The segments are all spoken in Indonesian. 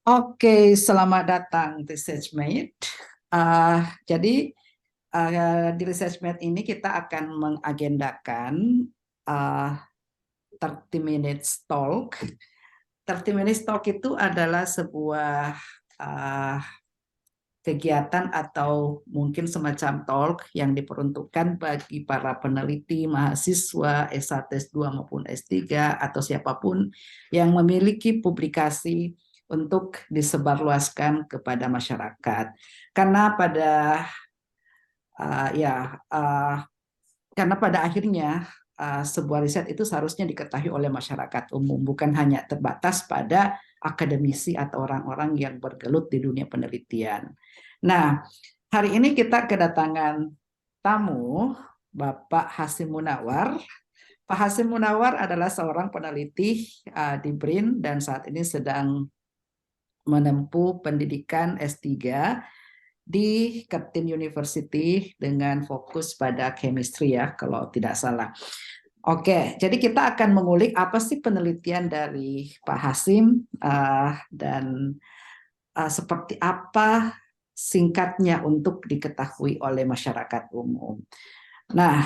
Oke, selamat datang di ResearchMate. Jadi di ResearchMate ini kita akan mengagendakan uh, 30 minutes talk. 30 minutes talk itu adalah sebuah uh, kegiatan atau mungkin semacam talk yang diperuntukkan bagi para peneliti, mahasiswa S1, S2 maupun S3 atau siapapun yang memiliki publikasi untuk disebarluaskan kepada masyarakat. Karena pada uh, ya uh, karena pada akhirnya sebuah riset itu seharusnya diketahui oleh masyarakat umum, bukan hanya terbatas pada akademisi atau orang-orang yang bergelut di dunia penelitian. Nah, hari ini kita kedatangan tamu, Bapak Hasyim Munawar. Pak Hasyim Munawar adalah seorang peneliti di BRIN dan saat ini sedang menempuh pendidikan S3 di Curtin University dengan fokus pada chemistry ya, kalau tidak salah. Oke, jadi kita akan mengulik apa sih penelitian dari Pak Hasyim dan seperti apa singkatnya untuk diketahui oleh masyarakat umum. Nah,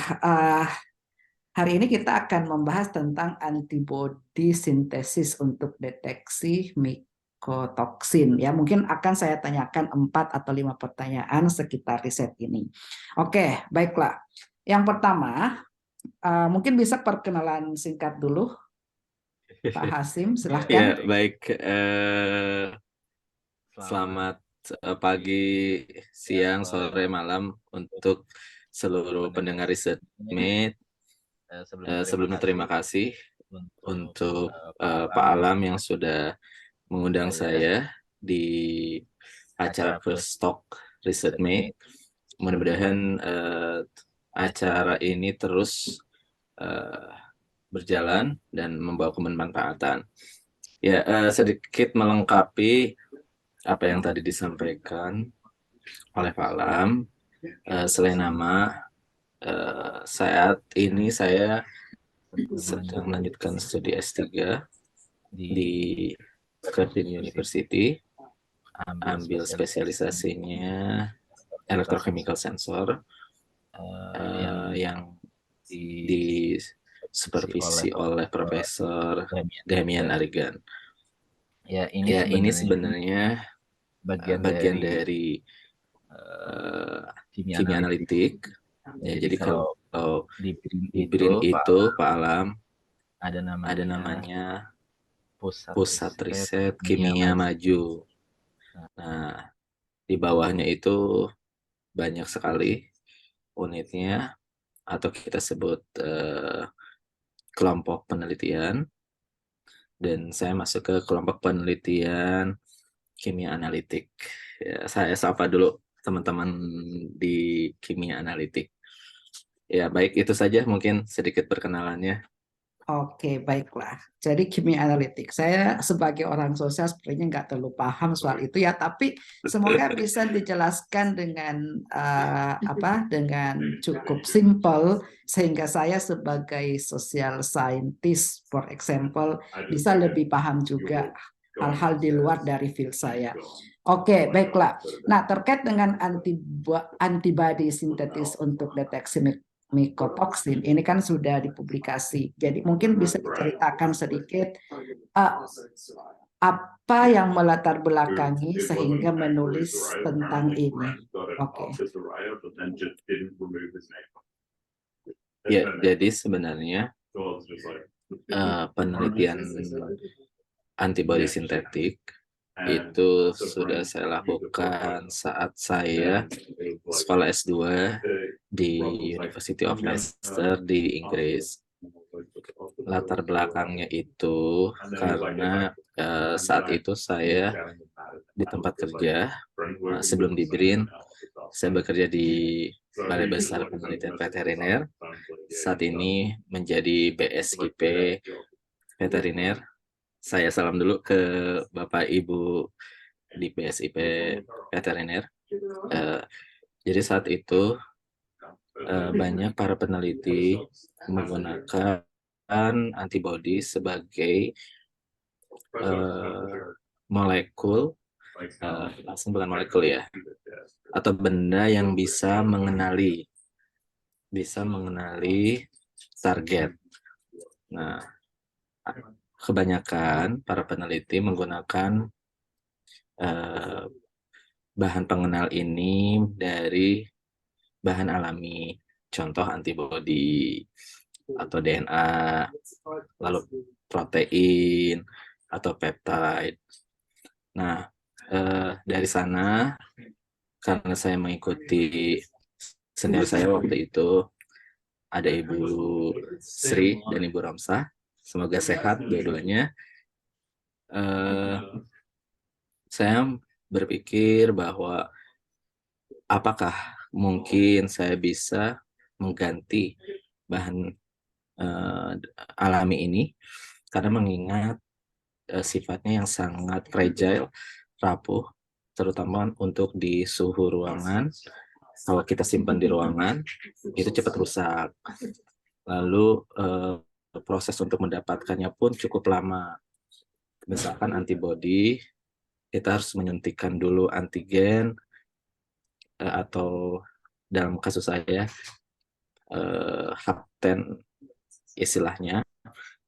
hari ini kita akan membahas tentang antibodi sintesis untuk deteksi mikotoksin. Ya, mungkin akan saya tanyakan 4 atau 5 pertanyaan sekitar riset ini. Oke, baiklah. Yang pertama, mungkin bisa perkenalan singkat dulu, Pak Hasyim, Ya, silahkan. baik. Selamat pagi, siang, sore, malam untuk seluruh pendengar ResearchMate. Sebelumnya terima kasih untuk Pak Alam yang sudah mengundang saya di acara First Talk ResearchMate. Mudah-mudahan acara ini terus eh, berjalan dan membawa kebermanfaatan. Ya, sedikit melengkapi apa yang tadi disampaikan oleh Pak Alam. Selain nama, saat ini saya sedang melanjutkan studi S3 di Curtin University, ambil spesialisasinya electrochemical sensor yang disupervisi oleh Profesor Damian Arigan. Ya, ini sebenarnya bagian dari kimia analitik. Ya, jadi kalau di BRIN itu Pak Alam ada namanya Pusat Riset Kimia Maju. Nah, di bawahnya itu banyak sekali unitnya atau kita sebut kelompok penelitian. Dan saya masuk ke kelompok penelitian kimia analitik. Ya, saya sapa dulu teman-teman di kimia analitik. Ya, baik, itu saja mungkin sedikit perkenalannya. Oke, baiklah. Jadi kimia analitik. Saya sebagai orang sosial sebenarnya nggak terlalu paham soal itu ya, tapi semoga bisa dijelaskan dengan cukup simpel sehingga saya sebagai social scientist, for example, bisa lebih paham juga hal-hal di luar dari field saya. Oke, baiklah. Nah, terkait dengan antibody sintetis untuk deteksi mikotoksin ini kan sudah dipublikasi. Jadi mungkin bisa diceritakan sedikit apa yang melatar belakangi sehingga menulis tentang ini. Oke. Ya, jadi sebenarnya penelitian antibodi sintetik itu sudah saya lakukan saat saya sekolah S2 di University of Leicester di Inggris. Latar belakangnya itu karena saat itu saya di tempat kerja, sebelum di BRIN, saya bekerja di Balai Besar Penelitian Veteriner. Saat ini menjadi BSIP Veteriner. Saya salam dulu ke Bapak Ibu di BSIP Veteriner. Jadi saat itu banyak para peneliti menggunakan antibodi sebagai molekul, langsung bukan molekul ya, atau benda yang bisa mengenali target. Nah, kebanyakan para peneliti menggunakan eh, bahan pengenal ini dari bahan alami, contoh antibodi atau DNA, lalu protein atau peptide. Nah, dari sana karena saya mengikuti senior saya waktu itu, ada Ibu Sri dan Ibu Ramsah, semoga sehat dua-duanya. Saya berpikir bahwa apakah mungkin saya bisa mengganti bahan alami ini, karena mengingat sifatnya yang sangat fragile, rapuh, terutama untuk di suhu ruangan. Kalau kita simpan di ruangan, itu cepat rusak. Lalu proses untuk mendapatkannya pun cukup lama. Misalkan antibodi, kita harus menyuntikkan dulu antigen, atau dalam kasus saya hapten istilahnya,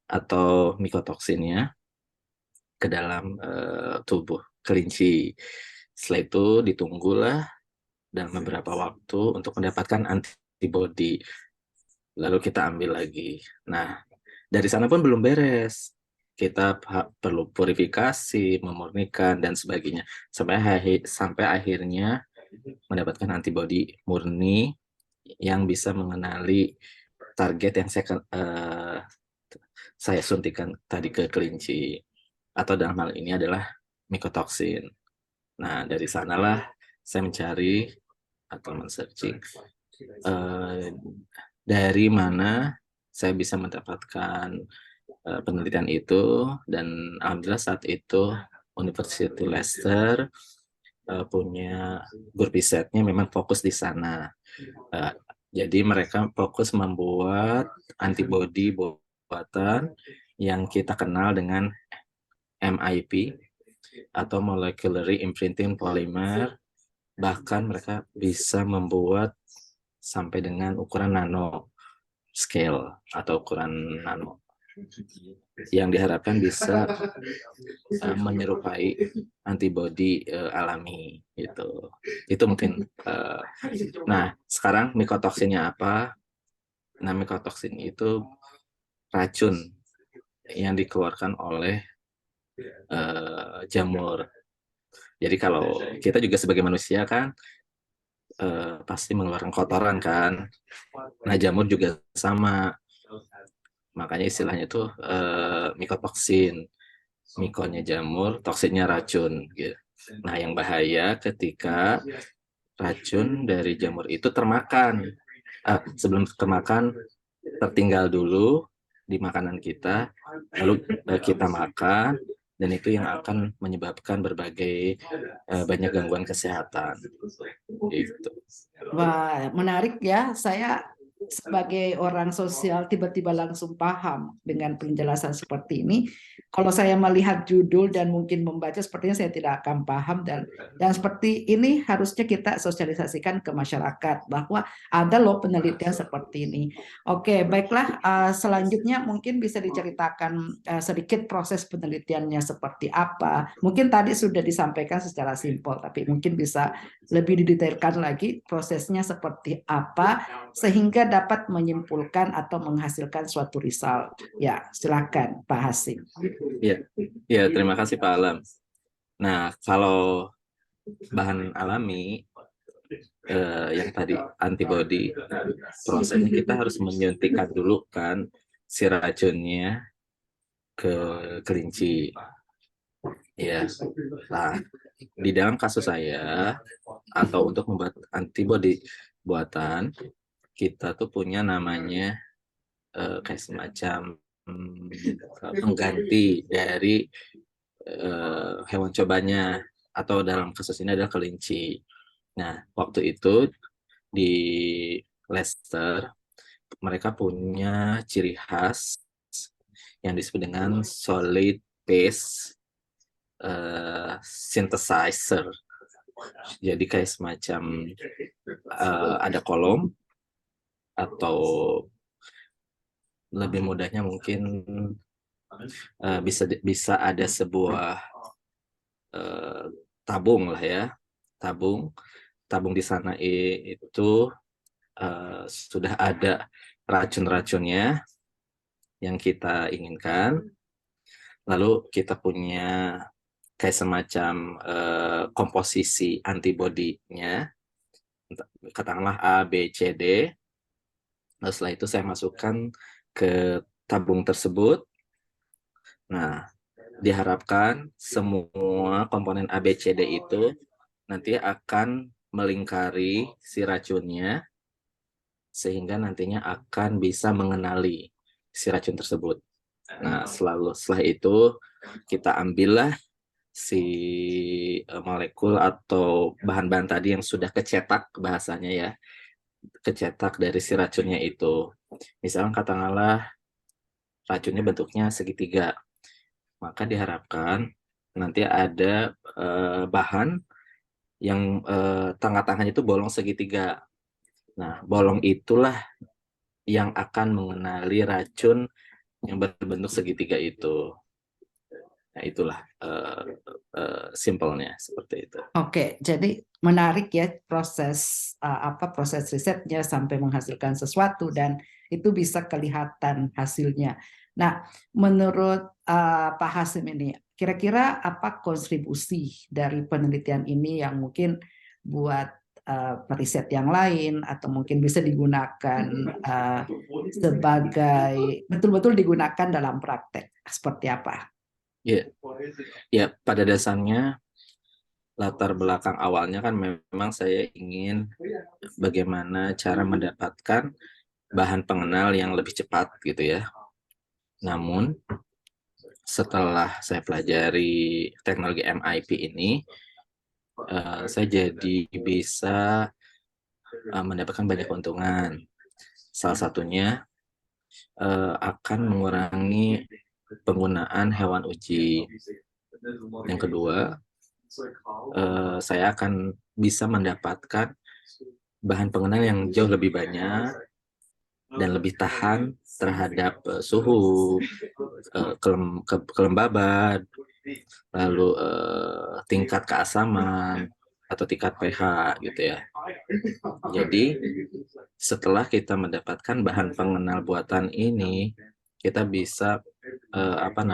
atau mikotoksinnya ke dalam tubuh kelinci. Setelah itu ditunggulah dalam beberapa waktu untuk mendapatkan antibodi. Lalu kita ambil lagi. Nah, dari sana pun belum beres. Kita perlu purifikasi, memurnikan, dan sebagainya. Sampai akhirnya mendapatkan antibodi murni yang bisa mengenali target yang saya suntikan tadi ke kelinci. Atau dalam hal ini adalah mikotoksin. Nah, dari sanalah saya mencari atau men-searching dari mana saya bisa mendapatkan penelitian itu, dan alhamdulillah saat itu University Leicester punya grup risetnya memang fokus di sana. Jadi mereka fokus membuat antibodi buatan yang kita kenal dengan MIP atau Molecularly Imprinting Polymer. Bahkan mereka bisa membuat sampai dengan ukuran nano scale atau ukuran nano, yang diharapkan bisa menyerupai antibodi alami gitu. Itu mungkin. Nah, sekarang mikotoksinnya apa? Nah, mikotoksin itu racun yang dikeluarkan oleh jamur. Jadi kalau kita juga sebagai manusia kan pasti mengeluarkan kotoran kan. Nah, jamur juga sama. Makanya istilahnya itu mikotoksin. Mikonya jamur, toksinnya racun. Gitu. Nah, yang bahaya ketika racun dari jamur itu termakan. Sebelum termakan, tertinggal dulu di makanan kita, lalu kita makan, dan itu yang akan menyebabkan berbagai banyak gangguan kesehatan. Gitu. Wah, menarik ya. Saya sebagai orang sosial tiba-tiba langsung paham dengan penjelasan seperti ini. Kalau saya melihat judul dan mungkin membaca, sepertinya saya tidak akan paham, dan seperti ini harusnya kita sosialisasikan ke masyarakat bahwa ada loh penelitian seperti ini. Oke, baiklah. Selanjutnya mungkin bisa diceritakan sedikit proses penelitiannya seperti apa. Mungkin tadi sudah disampaikan secara simpel, tapi mungkin bisa lebih didetailkan lagi prosesnya seperti apa sehingga dapat menyimpulkan atau menghasilkan suatu result. Ya, silakan Pak Hasim. Ya, terima kasih Pak Alam. Nah, kalau bahan alami yang tadi antibody, prosesnya kita harus menyuntikkan dulu kan si racunnya ke kelinci. Ya, nah di dalam kasus saya atau untuk membuat antibody buatan, kita tuh punya namanya kayak semacam pengganti dari hewan cobanya, atau dalam kasus ini adalah kelinci. Nah, waktu itu di Leicester mereka punya ciri khas yang disebut dengan solid phase synthesizer. Jadi kayak semacam ada kolom, atau lebih mudahnya mungkin bisa ada sebuah tabung lah ya, tabung di sana itu sudah ada racun-racunnya yang kita inginkan, lalu kita punya kayak semacam komposisi antibodinya, katakanlah A, B, C, D. Nah, setelah itu saya masukkan ke tabung tersebut. Nah, diharapkan semua komponen A, B, C, D itu nanti akan melingkari si racunnya, sehingga nantinya akan bisa mengenali si racun tersebut. Nah, setelah itu kita ambillah si molekul atau bahan-bahan tadi yang sudah kecetak, bahasanya ya, kecetak dari si racunnya itu. Misalnya katakanlah racunnya bentuknya segitiga, maka diharapkan nanti ada bahan yang tengah-tengahnya itu bolong segitiga. Nah, bolong itulah yang akan mengenali racun yang berbentuk segitiga itu. Nah, itulah simpelnya seperti itu. Oke, jadi menarik ya proses risetnya sampai menghasilkan sesuatu dan itu bisa kelihatan hasilnya. Nah, menurut Pak Hasim ini, kira-kira apa kontribusi dari penelitian ini yang mungkin buat periset yang lain atau mungkin bisa digunakan sebagai betul-betul digunakan dalam praktek seperti apa? Ya, ya, pada dasarnya latar belakang awalnya kan memang saya ingin bagaimana cara mendapatkan bahan pengenal yang lebih cepat gitu ya. Namun setelah saya pelajari teknologi MIP ini, saya jadi bisa mendapatkan banyak keuntungan. Salah satunya akan mengurangi penggunaan hewan uji. Yang kedua, saya akan bisa mendapatkan bahan pengenal yang jauh lebih banyak dan lebih tahan terhadap suhu, kelembaban, lalu tingkat keasaman atau tingkat pH gitu ya. Jadi setelah kita mendapatkan bahan pengenal buatan ini, kita bisa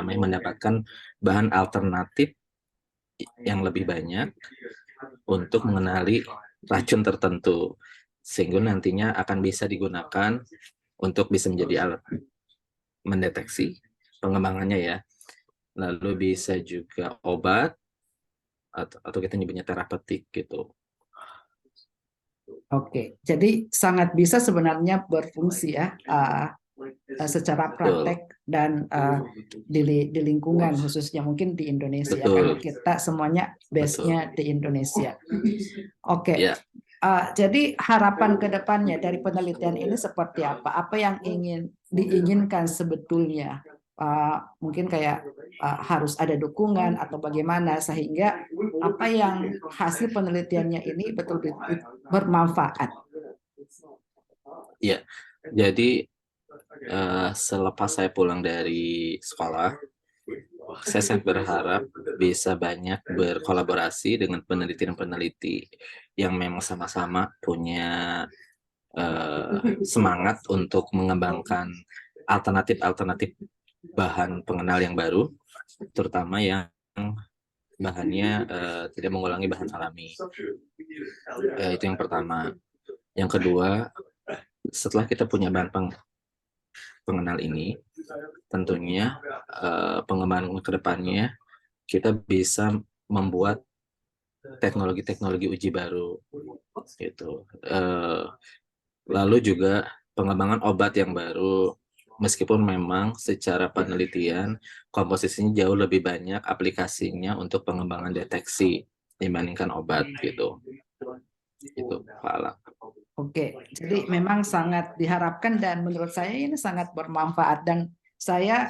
mendapatkan bahan alternatif yang lebih banyak untuk mengenali racun tertentu, sehingga nantinya akan bisa digunakan untuk bisa menjadi alat mendeteksi pengembangannya ya. Lalu bisa juga obat atau kita nyebutnya terapeutik gitu. Oke, jadi sangat bisa sebenarnya berfungsi ya secara praktek dan di lingkungan khususnya mungkin di Indonesia karena Betul. kita semuanya base-nya di Indonesia. Oke, Ya. Jadi harapan ke depannya dari penelitian ini seperti apa? Apa yang diinginkan sebetulnya? Mungkin kayak harus ada dukungan atau bagaimana sehingga apa yang hasil penelitiannya ini betul-betul bermanfaat. Ya, jadi selepas saya pulang dari sekolah, saya sangat berharap bisa banyak berkolaborasi dengan peneliti-peneliti yang memang sama-sama punya semangat untuk mengembangkan alternatif-alternatif bahan pengenal yang baru, terutama yang bahannya tidak mengulangi bahan alami. Itu yang pertama. Yang kedua, setelah kita punya bahan pengenal ini, tentunya pengembangan ke depannya kita bisa membuat teknologi-teknologi uji baru gitu. Lalu juga pengembangan obat yang baru, meskipun memang secara penelitian komposisinya jauh lebih banyak aplikasinya untuk pengembangan deteksi dibandingkan obat gitu. Itu Pak Alang. Oke, jadi memang sangat diharapkan dan menurut saya ini sangat bermanfaat dan saya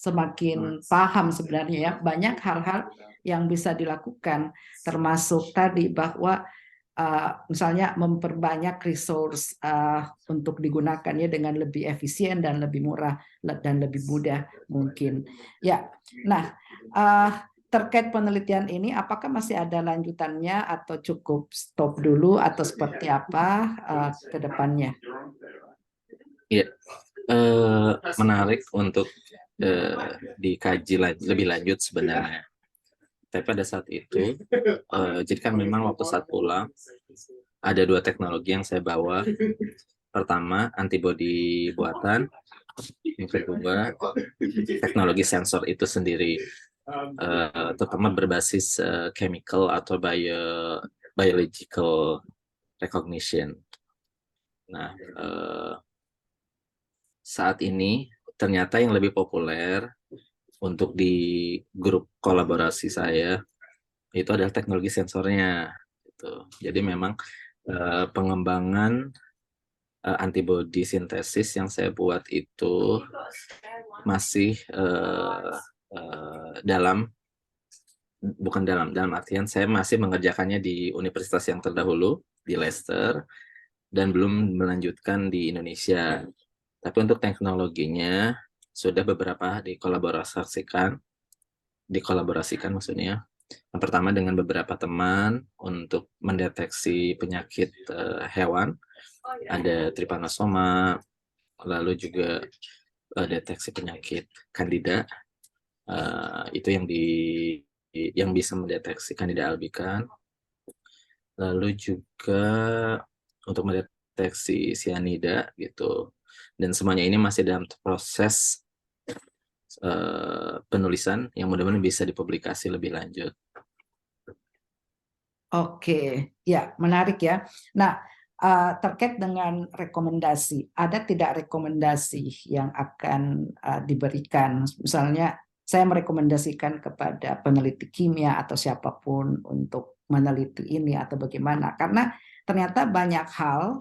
semakin paham sebenarnya ya banyak hal-hal yang bisa dilakukan, termasuk tadi bahwa misalnya memperbanyak resource untuk digunakan ya dengan lebih efisien dan lebih murah dan lebih mudah mungkin. Ya, nah terkait penelitian ini, apakah masih ada lanjutannya atau cukup stop dulu atau seperti apa ke depannya? Iya, menarik untuk dikaji lebih lanjut sebenarnya. Tapi pada saat itu, jadi kan memang waktu saat pulang, ada 2 teknologi yang saya bawa. Pertama, antibodi buatan. Yang kedua, teknologi sensor itu sendiri. Terutama berbasis chemical atau biological recognition. Nah, saat ini ternyata yang lebih populer untuk di grup kolaborasi saya itu adalah teknologi sensornya. Gitu. Jadi memang pengembangan antibodi sintesis yang saya buat itu masih dalam artian saya masih mengerjakannya di universitas yang terdahulu di Leicester dan belum melanjutkan di Indonesia. Tapi untuk teknologinya sudah beberapa dikolaborasikan maksudnya. Yang pertama dengan beberapa teman untuk mendeteksi penyakit hewan, ada trypanosoma, lalu juga deteksi penyakit Candida, itu yang bisa mendeteksi Candida albicans, lalu juga untuk mendeteksi cyanida gitu. Dan semuanya ini masih dalam proses penulisan yang mudah-mudahan bisa dipublikasi lebih lanjut. Oke, ya menarik ya. Nah, terkait dengan rekomendasi, ada tidak rekomendasi yang akan diberikan? Misalnya, saya merekomendasikan kepada peneliti kimia atau siapapun untuk meneliti ini atau bagaimana? Karena ternyata banyak hal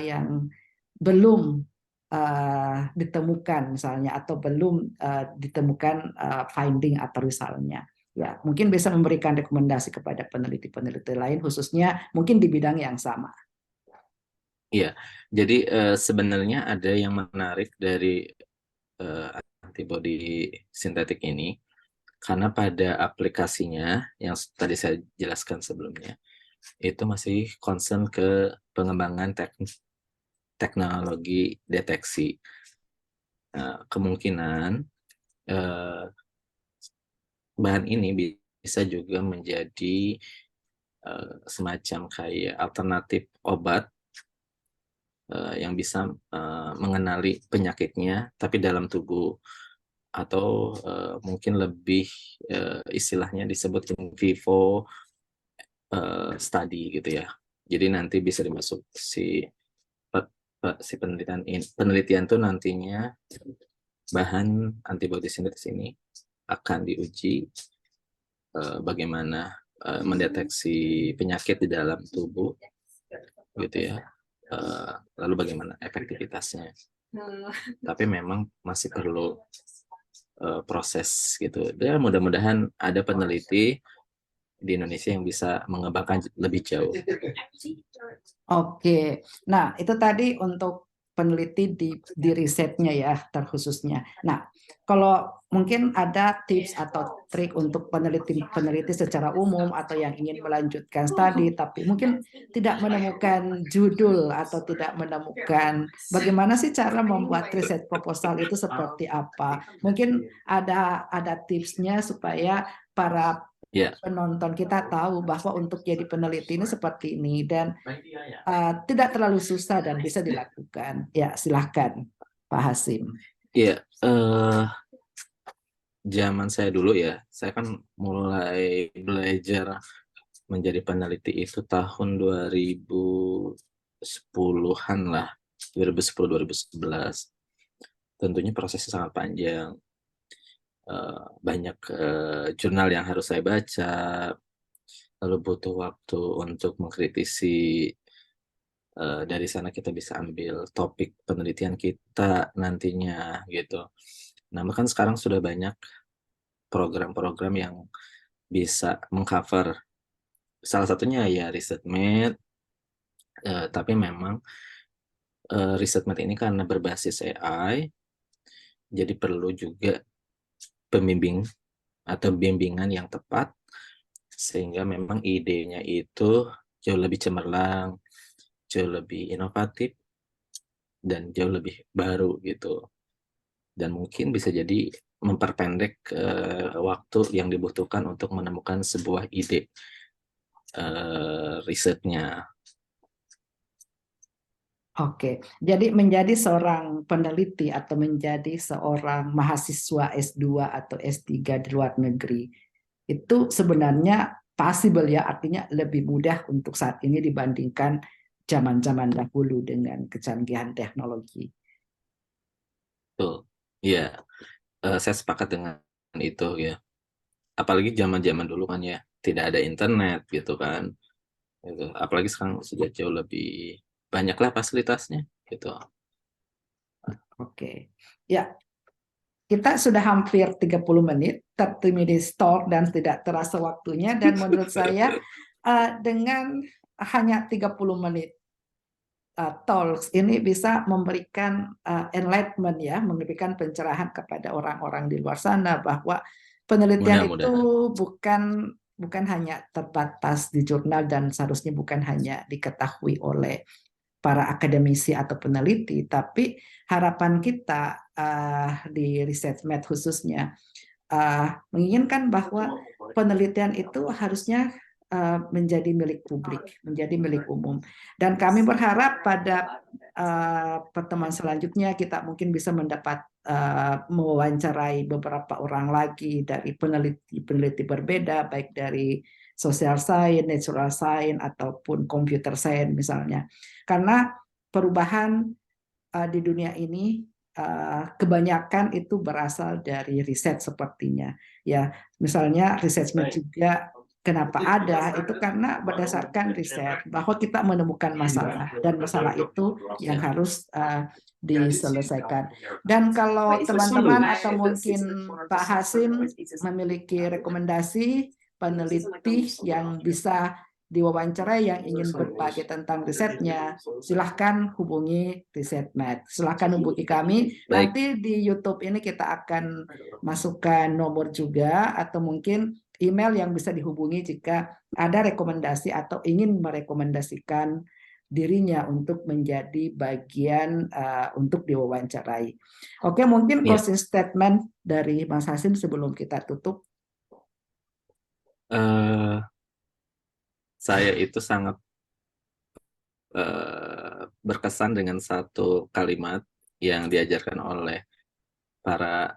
yang belum ditemukan misalnya atau belum ditemukan finding atau misalnya. Ya, mungkin bisa memberikan rekomendasi kepada peneliti-peneliti lain, khususnya mungkin di bidang yang sama. Iya, jadi sebenarnya ada yang menarik dari antibodi sintetik ini, karena pada aplikasinya yang tadi saya jelaskan sebelumnya, itu masih concern ke pengembangan teknologi deteksi. Kemungkinan bahan ini bisa juga menjadi semacam kayak alternatif obat yang bisa mengenali penyakitnya, tapi dalam tubuh, atau mungkin lebih istilahnya disebut in vivo study gitu ya. Jadi nanti bisa dimasuk si penelitian itu nantinya bahan antibodi sintetis ini akan diuji bagaimana mendeteksi penyakit di dalam tubuh gitu ya. Lalu bagaimana efektivitasnya. Tapi memang masih perlu proses gitu. Dan mudah-mudahan ada peneliti di Indonesia yang bisa mengembangkan lebih jauh. Oke, nah itu tadi untuk peneliti di risetnya ya terkhususnya. Nah, kalau mungkin ada tips atau trik untuk peneliti secara umum atau yang ingin melanjutkan studi tapi mungkin tidak menemukan judul atau tidak menemukan bagaimana sih cara membuat riset proposal itu seperti apa? Mungkin ada tipsnya supaya para penonton kita tahu bahwa untuk jadi peneliti ini seperti ini dan tidak terlalu susah dan bisa dilakukan. Ya, silahkan Pak Hasim. Iya, zaman saya dulu ya, saya kan mulai belajar menjadi peneliti itu tahun 2010-an lah, 2010-2011. Tentunya prosesnya sangat panjang. Banyak jurnal yang harus saya baca, lalu butuh waktu untuk mengkritisi Dari sana kita bisa ambil topik penelitian kita nantinya gitu. Nah, bahkan sekarang sudah banyak program-program yang bisa mengcover. Salah satunya ya ResearchMate, tapi memang ResearchMate ini karena berbasis AI, jadi perlu juga pembimbing atau bimbingan yang tepat, sehingga memang idenya itu jauh lebih cemerlang, jauh lebih inovatif, dan jauh lebih baru gitu. Dan mungkin bisa jadi memperpendek waktu yang dibutuhkan untuk menemukan sebuah ide risetnya. Oke, jadi menjadi seorang peneliti atau menjadi seorang mahasiswa S2 atau S3 di luar negeri itu sebenarnya possible ya, artinya lebih mudah untuk saat ini dibandingkan zaman-zaman dahulu dengan kecanggihan teknologi. Tuh, ya, saya sepakat dengan itu ya. Apalagi zaman-zaman dulu kan ya, tidak ada internet gitu kan. Gitu. Apalagi sekarang sudah jauh lebih banyaklah fasilitasnya gitu. Oke, ya kita sudah hampir 30 menit, 30 menit talk dan tidak terasa waktunya. Dan menurut saya dengan hanya 30 menit talks ini bisa memberikan enlightenment ya, memberikan pencerahan kepada orang-orang di luar sana bahwa penelitian itu Mudah-mudahan. bukan hanya terbatas di jurnal dan seharusnya bukan hanya diketahui oleh para akademisi atau peneliti, tapi harapan kita di ResearchMate khususnya menginginkan bahwa penelitian itu harusnya menjadi milik publik, menjadi milik umum. Dan kami berharap pada pertemuan selanjutnya kita mungkin bisa mendapat mewawancarai beberapa orang lagi dari peneliti berbeda, baik dari social science, natural science, ataupun computer science misalnya. Karena perubahan di dunia ini kebanyakan itu berasal dari riset sepertinya. Ya, misalnya ResearchMate juga kenapa ada itu karena berdasarkan riset bahwa kita menemukan masalah dan masalah itu yang harus diselesaikan. Dan kalau teman-teman atau mungkin Pak Hasim memiliki rekomendasi peneliti yang bisa diwawancara yang ingin berbagi tentang risetnya, silahkan hubungi ResearchMate. Silahkan hubungi kami. Baik, Nanti di YouTube ini kita akan masukkan nomor juga atau mungkin email yang bisa dihubungi jika ada rekomendasi atau ingin merekomendasikan dirinya untuk menjadi bagian untuk diwawancarai. Oke, mungkin ya. closing statement dari Mas Hasim sebelum kita tutup. Eh, saya itu sangat berkesan dengan satu kalimat yang diajarkan oleh para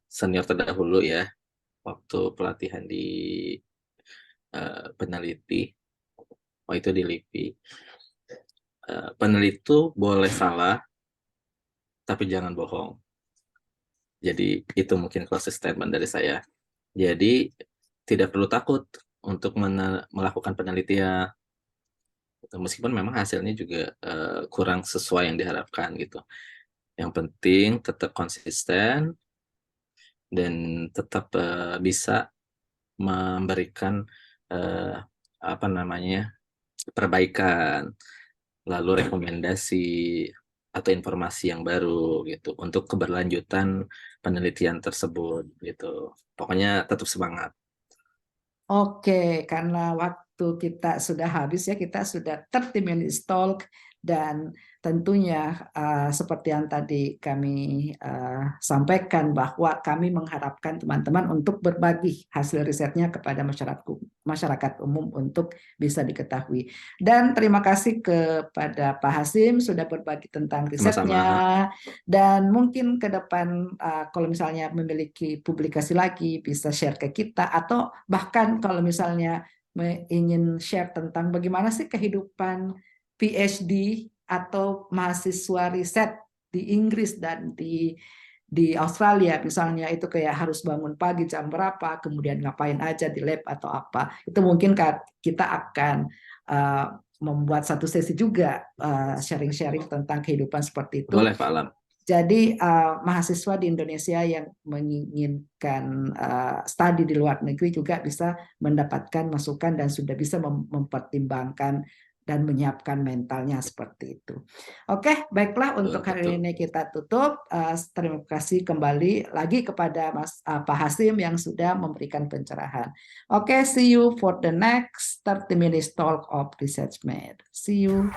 senior terdahulu ya, waktu pelatihan di peneliti, itu di LIPI. Peneliti itu boleh salah, tapi jangan bohong. Jadi itu mungkin closing statement dari saya. Jadi tidak perlu takut untuk melakukan penelitian, meskipun memang hasilnya juga kurang sesuai yang diharapkan gitu. Yang penting tetap konsisten dan tetap bisa memberikan apa namanya perbaikan, lalu rekomendasi atau informasi yang baru gitu untuk keberlanjutan penelitian tersebut gitu. Pokoknya tetap semangat. Oke, karena waktu kita sudah habis ya, kita sudah 30 minutes talk dan tentunya seperti yang tadi kami sampaikan bahwa kami mengharapkan teman-teman untuk berbagi hasil risetnya kepada masyarakat umum untuk bisa diketahui. Dan terima kasih kepada Pak Hasim sudah berbagi tentang risetnya Sama-sama. dan mungkin ke depan kalau misalnya memiliki publikasi lagi bisa share ke kita atau bahkan kalau misalnya ingin share tentang bagaimana sih kehidupan PhD atau mahasiswa riset di Inggris dan di Australia misalnya itu kayak harus bangun pagi jam berapa, kemudian ngapain aja di lab atau apa. Itu mungkin kita akan uh, membuat satu sesi juga sharing-sharing tentang kehidupan seperti itu. Boleh Pak Alam. Jadi mahasiswa di Indonesia yang menginginkan studi di luar negeri juga bisa mendapatkan masukan dan sudah bisa mempertimbangkan dan menyiapkan mentalnya seperti itu. Oke, baiklah untuk hari ini kita tutup. Terima kasih kembali lagi kepada Pak Hasim yang sudah memberikan pencerahan. Oke, see you for the next 30 minutes talk of ResearchMate. See you.